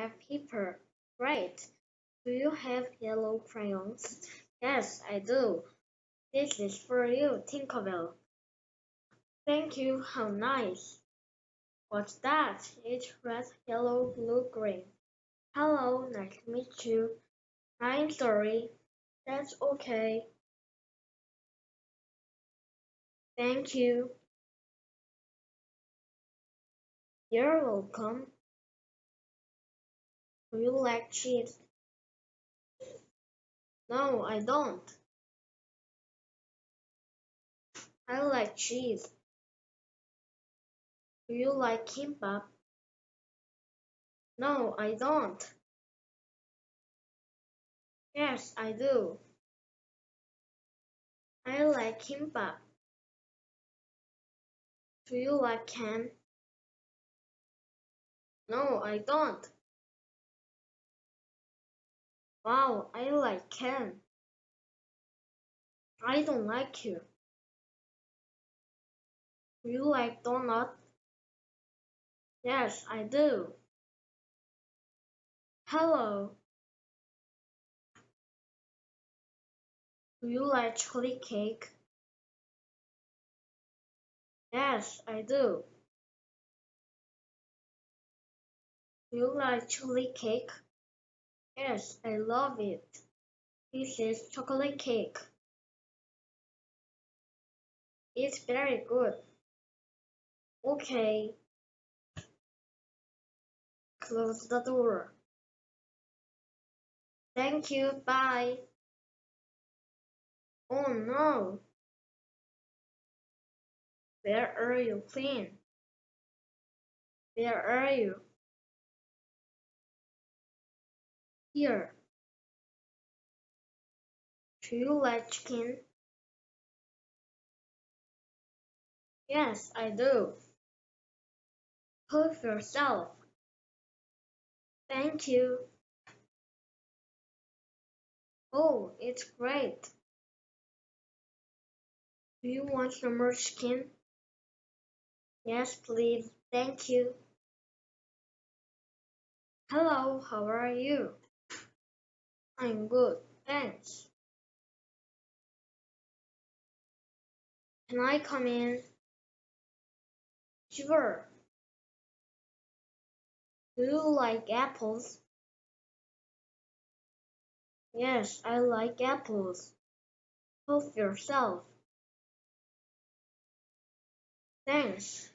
have paper. Great. Do you have yellow crayons? Yes, I do. This is for you, Tinkerbell. Thank you, how nice. What's that? It's red, yellow, blue, green. Hello, nice to meet you. I'm sorry. That's okay. Thank you. You're welcome. Do you like cheese? No, I don't. I like cheese. Do you like kimbap? No, I don't. Yes, I do. I like kimbap. Do you like can? No, I don't. Wow, I like can. I don't like you. Do you like donut? Yes, I do. Hello. Do you like chocolate cake? Yes, I do. Do you like chocolate cake? Yes, I love it. This is chocolate cake. It's very good. Okay. Close the door. Thank you, bye. Oh no. Where are you, Queen? Where are you? Here. Do you like chicken? Yes, I do. Help yourself. Thank you. Oh, it's great. Do you want some more chicken? Yes, please. Thank you. Hello, how are you? I'm good, thanks. Can I come in? Sure. Do you like apples? Yes, I like apples. Help yourself. Thanks.